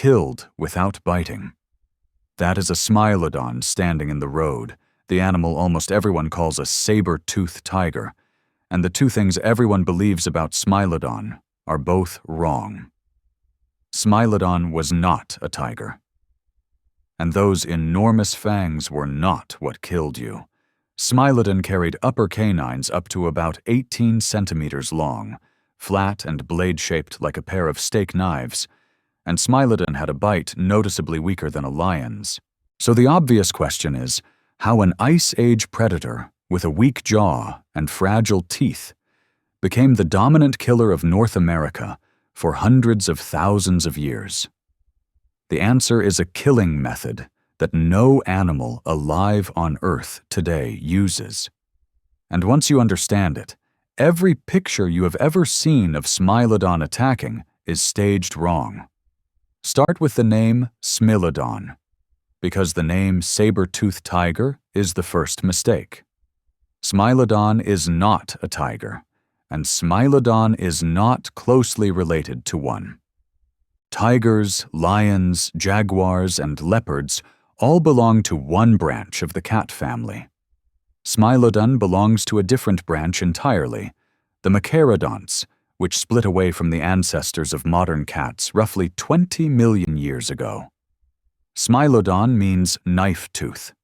killed without biting. That is a Smilodon standing in the road, the animal almost everyone calls a saber-toothed tiger, and the two things everyone believes about Smilodon are both wrong. Smilodon was not a tiger. And those enormous fangs were not what killed you. Smilodon carried upper canines up to about 18 centimeters long, flat and blade-shaped like a pair of steak knives, and Smilodon had a bite noticeably weaker than a lion's. So the obvious question is how an Ice Age predator with a weak jaw and fragile teeth became the dominant killer of North America for hundreds of thousands of years. The answer is a killing method that no animal alive on Earth today uses. And once you understand it, every picture you have ever seen of Smilodon attacking is staged wrong. Start with the name Smilodon, because the name saber-toothed tiger is the first mistake. Smilodon is not a tiger, and Smilodon is not closely related to one. Tigers, lions, jaguars, and leopards all belong to one branch of the cat family. Smilodon belongs to a different branch entirely, the Machaerodonts, which split away from the ancestors of modern cats roughly 20 million years ago. Smilodon means knife tooth.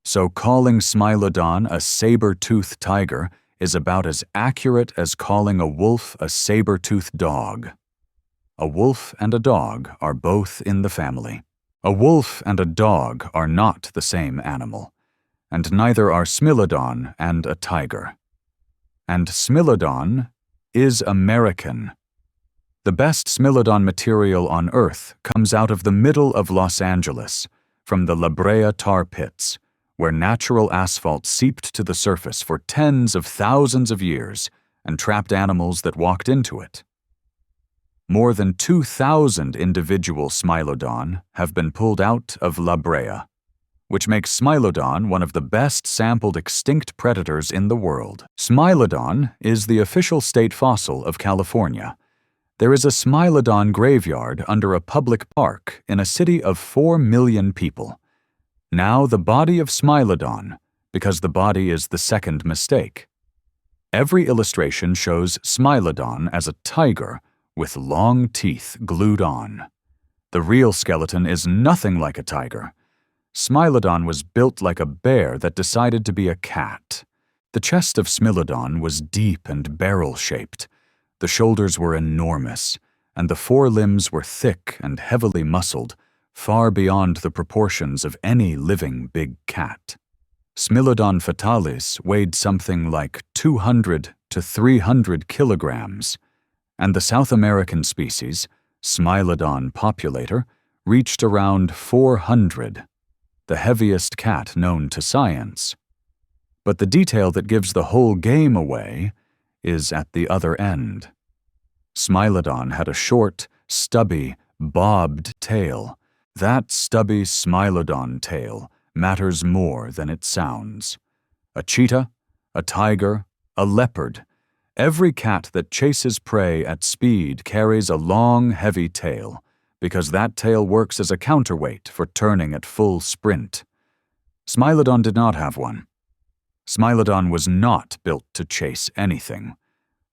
So calling Smilodon a saber-toothed tiger is about as accurate as calling a wolf a saber-toothed dog. A wolf and a dog are both in the family. A wolf and a dog are not the same animal, and neither are Smilodon and a tiger. And Smilodon is American. The best Smilodon material on Earth comes out of the middle of Los Angeles, from the La Brea tar pits, where natural asphalt seeped to the surface for tens of thousands of years and trapped animals that walked into it. More than 2,000 individual Smilodon have been pulled out of La Brea, which makes Smilodon one of the best sampled extinct predators in the world. Smilodon is the official state fossil of California. There is a Smilodon graveyard under a public park in a city of 4 million people. Now the body of Smilodon, because the body is the second mistake. Every illustration shows Smilodon as a tiger with long teeth glued on. The real skeleton is nothing like a tiger. Smilodon was built like a bear that decided to be a cat. The chest of Smilodon was deep and barrel-shaped. The shoulders were enormous, and the forelimbs were thick and heavily muscled, far beyond the proportions of any living big cat. Smilodon fatalis weighed something like 200 to 300 kilograms, and the South American species, Smilodon populator, reached around 400, the heaviest cat known to science. But the detail that gives the whole game away is at the other end. Smilodon had a short, stubby, bobbed tail. That stubby Smilodon tail matters more than it sounds. A cheetah, a tiger, a leopard. Every cat that chases prey at speed carries a long, heavy tail, because that tail works as a counterweight for turning at full sprint. Smilodon did not have one. Smilodon was not built to chase anything.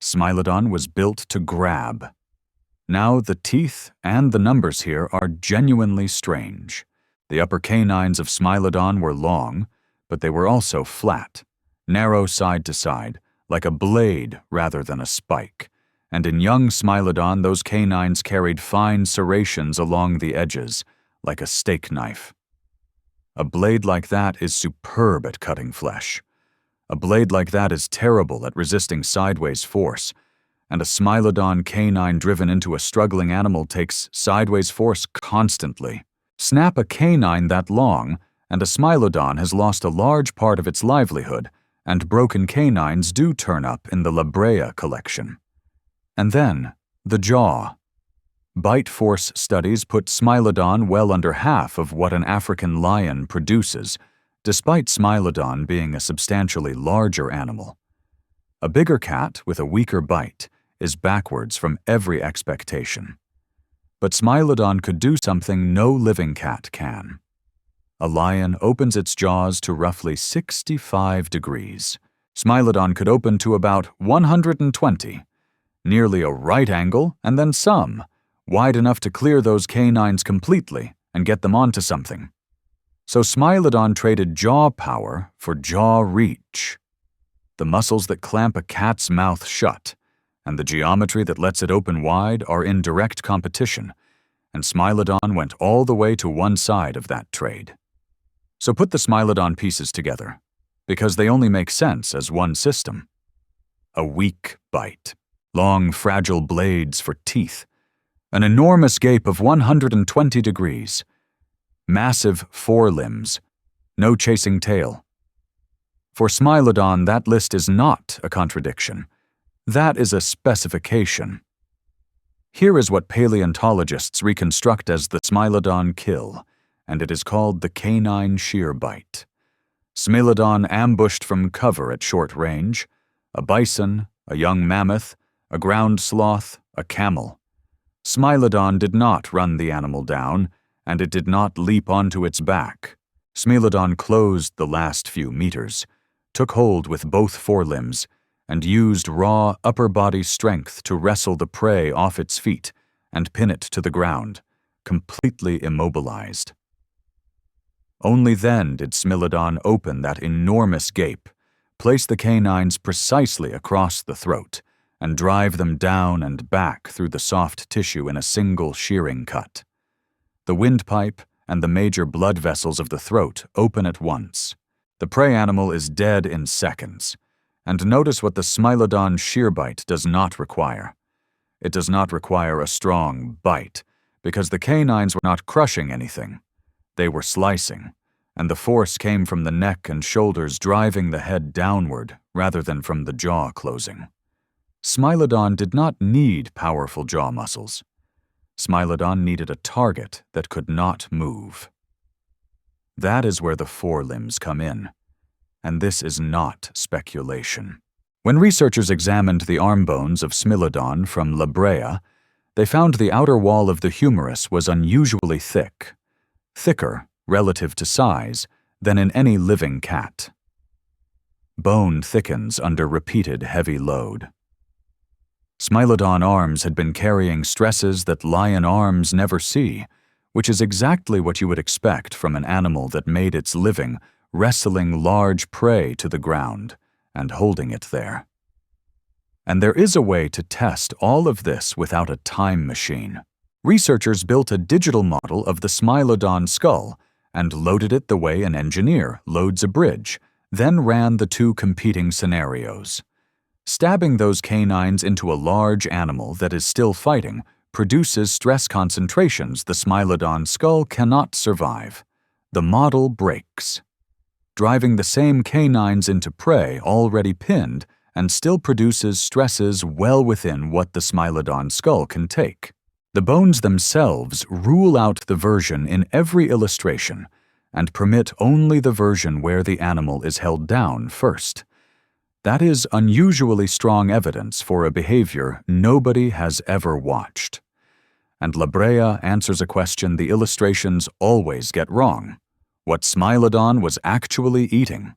Smilodon was built to grab. Now the teeth and the numbers here are genuinely strange. The upper canines of Smilodon were long, but they were also flat, narrow side to side, like a blade rather than a spike. And in young Smilodon, those canines carried fine serrations along the edges, like a steak knife. A blade like that is superb at cutting flesh. A blade like that is terrible at resisting sideways force, and a Smilodon canine driven into a struggling animal takes sideways force constantly. Snap a canine that long, and a Smilodon has lost a large part of its livelihood, and broken canines do turn up in the La Brea collection. And then, the jaw. Bite force studies put Smilodon well under half of what an African lion produces, despite Smilodon being a substantially larger animal. A bigger cat with a weaker bite is backwards from every expectation. But Smilodon could do something no living cat can. A lion opens its jaws to roughly 65 degrees. Smilodon could open to about 120, nearly a right angle and then some, wide enough to clear those canines completely and get them onto something. So Smilodon traded jaw power for jaw reach. The muscles that clamp a cat's mouth shut and the geometry that lets it open wide are in direct competition, and Smilodon went all the way to one side of that trade. So put the Smilodon pieces together, because they only make sense as one system. A weak bite, long fragile blades for teeth, an enormous gape of 120 degrees, massive forelimbs, no chasing tail. For Smilodon, that list is not a contradiction. That is a specification. Here is what paleontologists reconstruct as the Smilodon kill, and it is called the canine shear bite. Smilodon ambushed from cover at short range, a bison, a young mammoth, a ground sloth, a camel. Smilodon did not run the animal down, and it did not leap onto its back. Smilodon closed the last few meters, took hold with both forelimbs, and used raw upper body strength to wrestle the prey off its feet and pin it to the ground, completely immobilized. Only then did Smilodon open that enormous gape, place the canines precisely across the throat, and drive them down and back through the soft tissue in a single shearing cut. The windpipe and the major blood vessels of the throat open at once. The prey animal is dead in seconds. And notice what the Smilodon shear bite does not require. It does not require a strong bite, because the canines were not crushing anything. They were slicing, and the force came from the neck and shoulders driving the head downward rather than from the jaw closing. Smilodon did not need powerful jaw muscles. Smilodon needed a target that could not move. That is where the forelimbs come in. And this is not speculation. When researchers examined the arm bones of Smilodon from La Brea, they found the outer wall of the humerus was unusually thick, thicker, relative to size, than in any living cat. Bone thickens under repeated heavy load. Smilodon arms had been carrying stresses that lion arms never see, which is exactly what you would expect from an animal that made its living wrestling large prey to the ground and holding it there. And there is a way to test all of this without a time machine. Researchers built a digital model of the Smilodon skull and loaded it the way an engineer loads a bridge, then ran the two competing scenarios. Stabbing those canines into a large animal that is still fighting produces stress concentrations the Smilodon skull cannot survive. The model breaks. Driving the same canines into prey already pinned and still produces stresses well within what the Smilodon skull can take. The bones themselves rule out the version in every illustration and permit only the version where the animal is held down first. That is unusually strong evidence for a behavior nobody has ever watched. And La Brea answers a question the illustrations always get wrong: what Smilodon was actually eating.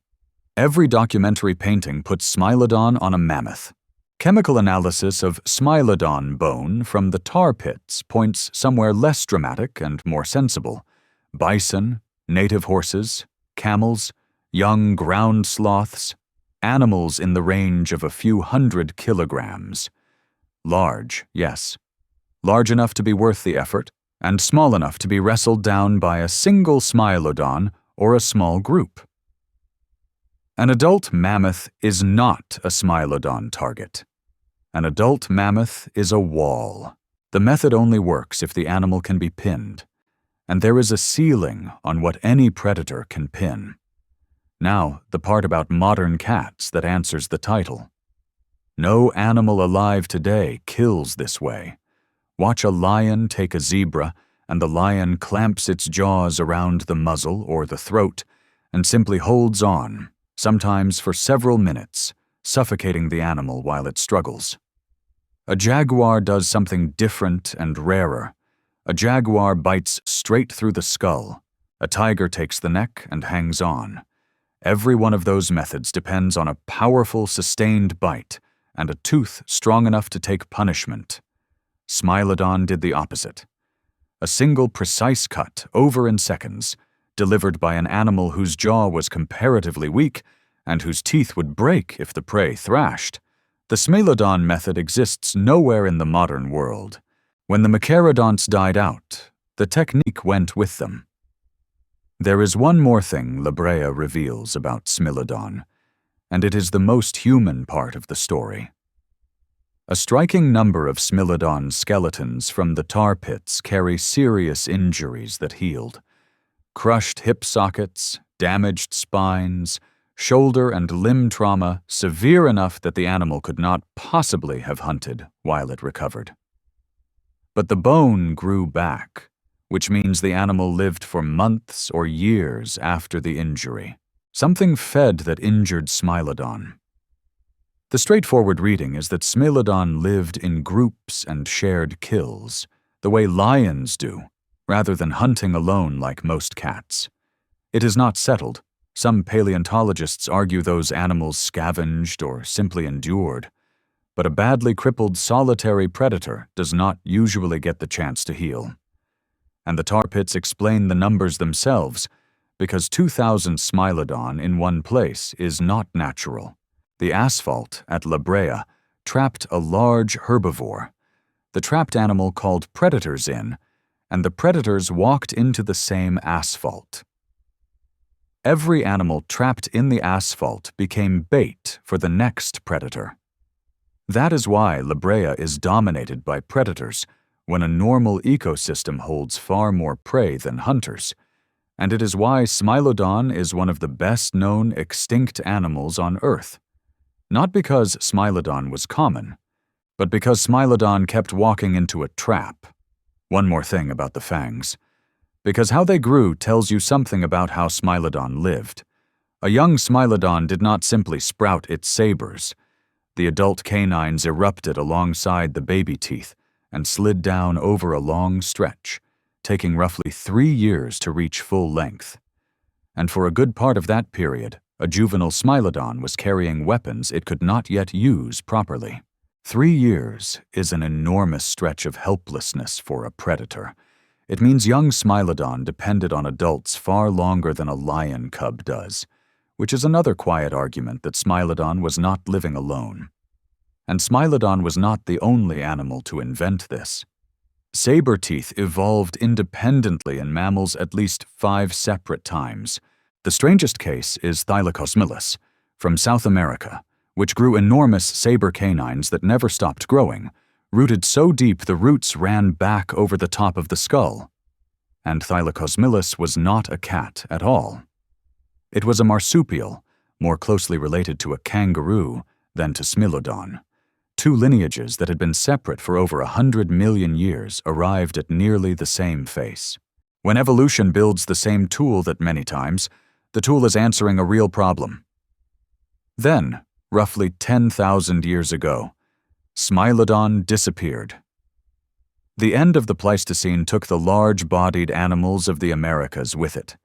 Every documentary painting puts Smilodon on a mammoth. Chemical analysis of Smilodon bone from the tar pits points somewhere less dramatic and more sensible: bison, native horses, camels, young ground sloths, animals in the range of a few hundred kilograms. Large, yes. Large enough to be worth the effort, and small enough to be wrestled down by a single Smilodon or a small group. An adult mammoth is not a Smilodon target. An adult mammoth is a wall. The method only works if the animal can be pinned, and there is a ceiling on what any predator can pin. Now, the part about modern cats that answers the title. No animal alive today kills this way. Watch a lion take a zebra, and the lion clamps its jaws around the muzzle or the throat and simply holds on, sometimes for several minutes, suffocating the animal while it struggles. A jaguar does something different and rarer. A jaguar bites straight through the skull. A tiger takes the neck and hangs on. Every one of those methods depends on a powerful, sustained bite and a tooth strong enough to take punishment. Smilodon did the opposite. A single precise cut, over in seconds, delivered by an animal whose jaw was comparatively weak and whose teeth would break if the prey thrashed. The Smilodon method exists nowhere in the modern world. When the Machaerodonts died out, the technique went with them. There is one more thing La Brea reveals about Smilodon, and it is the most human part of the story. A striking number of Smilodon skeletons from the tar pits carry serious injuries that healed. Crushed hip sockets, damaged spines, shoulder and limb trauma severe enough that the animal could not possibly have hunted while it recovered. But the bone grew back, which means the animal lived for months or years after the injury. Something fed that injured Smilodon. The straightforward reading is that Smilodon lived in groups and shared kills, the way lions do, rather than hunting alone like most cats. It is not settled. Some paleontologists argue those animals scavenged or simply endured. But a badly crippled solitary predator does not usually get the chance to heal. And the tar pits explain the numbers themselves, because 2,000 Smilodon in one place is not natural. The asphalt at La Brea trapped a large herbivore. The trapped animal called predators in, and the predators walked into the same asphalt. Every animal trapped in the asphalt became bait for the next predator. That is why La Brea is dominated by predators when a normal ecosystem holds far more prey than hunters, and it is why Smilodon is one of the best-known extinct animals on Earth. Not because Smilodon was common, but because Smilodon kept walking into a trap. One more thing about the fangs. Because how they grew tells you something about how Smilodon lived. A young Smilodon did not simply sprout its sabers. The adult canines erupted alongside the baby teeth and slid down over a long stretch, taking roughly 3 years to reach full length. And for a good part of that period, a juvenile Smilodon was carrying weapons it could not yet use properly. 3 years is an enormous stretch of helplessness for a predator. It means young Smilodon depended on adults far longer than a lion cub does, which is another quiet argument that Smilodon was not living alone. And Smilodon was not the only animal to invent this. Saber-teeth evolved independently in mammals at least 5 separate times. The strangest case is Thylacosmilus, from South America, which grew enormous saber canines that never stopped growing, rooted so deep the roots ran back over the top of the skull. And Thylacosmilus was not a cat at all. It was a marsupial, more closely related to a kangaroo than to Smilodon. 2 lineages that had been separate for over 100 million years arrived at nearly the same face. When evolution builds the same tool that many times, the tool is answering a real problem. Then, roughly 10,000 years ago, Smilodon disappeared. The end of the Pleistocene took the large-bodied animals of the Americas with it.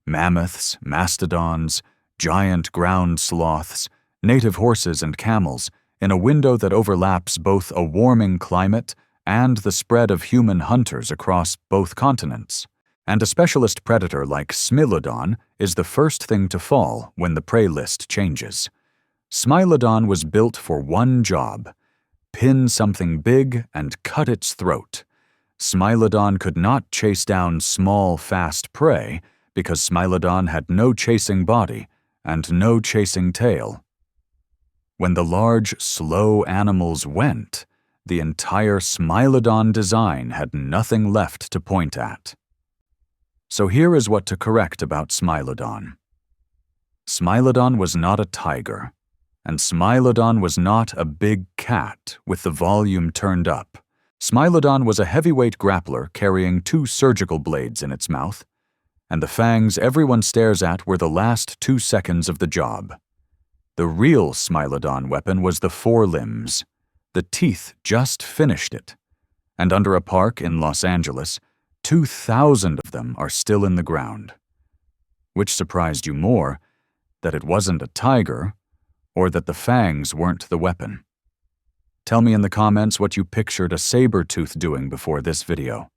Mammoths, mastodons, giant ground sloths, native horses and camels, in a window that overlaps both a warming climate and the spread of human hunters across both continents. And a specialist predator like Smilodon is the first thing to fall when the prey list changes. Smilodon was built for one job: pin something big and cut its throat. Smilodon could not chase down small, fast prey because Smilodon had no chasing body and no chasing tail. When the large, slow animals went, the entire Smilodon design had nothing left to point at. So here is what to correct about Smilodon. Smilodon was not a tiger, and Smilodon was not a big cat with the volume turned up. Smilodon was a heavyweight grappler carrying 2 surgical blades in its mouth, and the fangs everyone stares at were the last 2 seconds of the job. The real Smilodon weapon was the forelimbs. The teeth just finished it. And under a park in Los Angeles, 2,000 of them are still in the ground. Which surprised you more, that it wasn't a tiger, or that the fangs weren't the weapon? Tell me in the comments what you pictured a saber-tooth doing before this video.